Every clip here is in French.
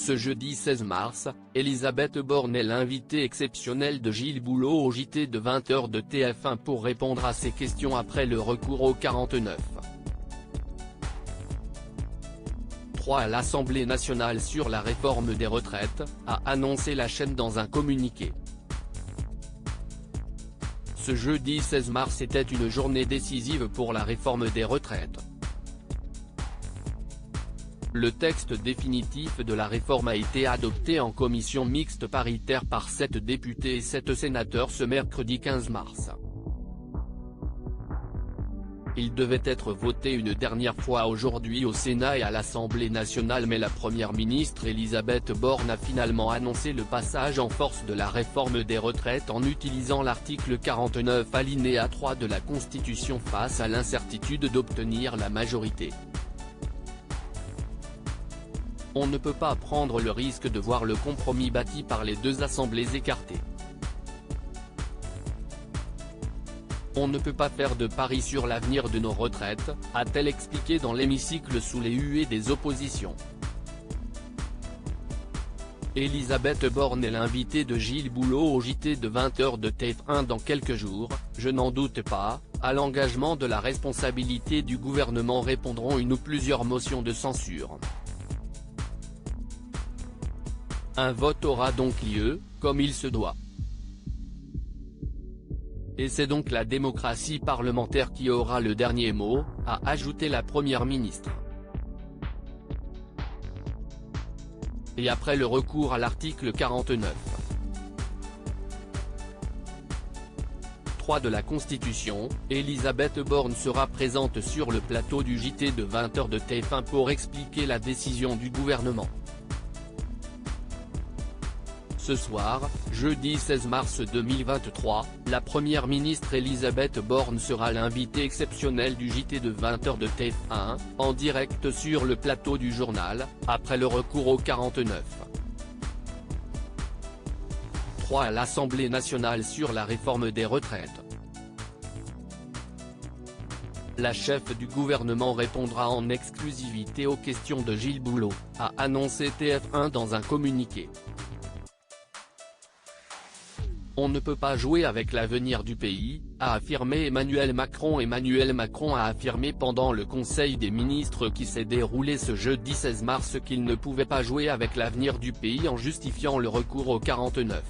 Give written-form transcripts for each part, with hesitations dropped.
Ce jeudi 16 mars, Elisabeth Borne est l'invitée exceptionnelle de Gilles Boulot au JT de 20h de TF1 pour répondre à ses questions après le recours au 49. 3 à l'Assemblée nationale sur la réforme des retraites, a annoncé la chaîne dans un communiqué. Ce jeudi 16 mars était une journée décisive pour la réforme des retraites. Le texte définitif de la réforme a été adopté en commission mixte paritaire par 7 députés et 7 sénateurs ce mercredi 15 mars. Il devait être voté une dernière fois aujourd'hui au Sénat et à l'Assemblée nationale, mais la première ministre Elisabeth Borne a finalement annoncé le passage en force de la réforme des retraites en utilisant l'article 49 alinéa 3 de la Constitution face à l'incertitude d'obtenir la majorité. On ne peut pas prendre le risque de voir le compromis bâti par les deux assemblées écarté. On ne peut pas faire de pari sur l'avenir de nos retraites, a-t-elle expliqué dans l'hémicycle sous les huées des oppositions. Elisabeth Borne est l'invitée de Gilles Boulot au JT de 20h de TF1 dans quelques jours. Je n'en doute pas, à l'engagement de la responsabilité du gouvernement répondront une ou plusieurs motions de censure. Un vote aura donc lieu, comme il se doit. Et c'est donc la démocratie parlementaire qui aura le dernier mot, a ajouté la première ministre. Et après le recours à l'article 49. 3 de la Constitution, Elisabeth Borne sera présente sur le plateau du JT de 20h de TF1 pour expliquer la décision du gouvernement. Ce soir, jeudi 16 mars 2023, la première ministre Elisabeth Borne sera l'invitée exceptionnelle du JT de 20h de TF1, en direct sur le plateau du journal, après le recours au 49. 3 à l'Assemblée nationale sur la réforme des retraites. La chef du gouvernement répondra en exclusivité aux questions de Gilles Boulot, a annoncé TF1 dans un communiqué. On ne peut pas jouer avec l'avenir du pays, a affirmé Emmanuel Macron. Emmanuel Macron a affirmé pendant le Conseil des ministres qui s'est déroulé ce jeudi 16 mars qu'il ne pouvait pas jouer avec l'avenir du pays en justifiant le recours au 49.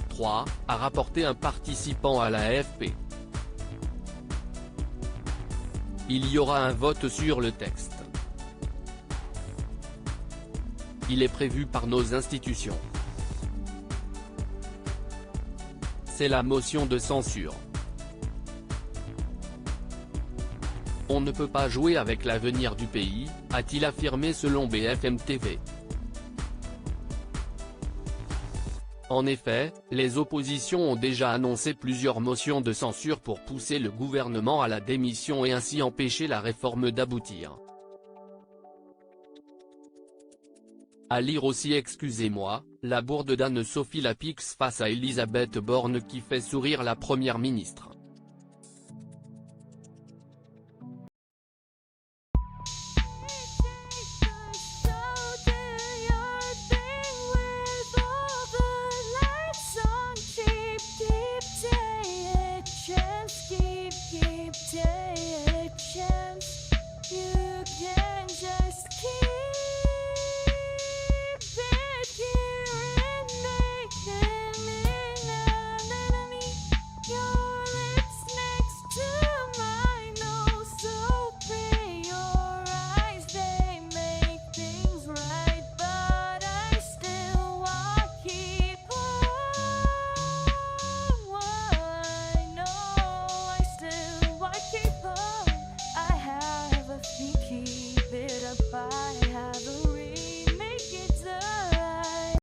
3, a rapporté un participant à l'AFP. Il y aura un vote sur le texte. Il est prévu par nos institutions. C'est la motion de censure. On ne peut pas jouer avec l'avenir du pays, a-t-il affirmé selon BFM TV. En effet, les oppositions ont déjà annoncé plusieurs motions de censure pour pousser le gouvernement à la démission et ainsi empêcher la réforme d'aboutir. À lire aussi excusez-moi, la bourde d'Anne-Sophie Lapix face à Elisabeth Borne qui fait sourire la première ministre.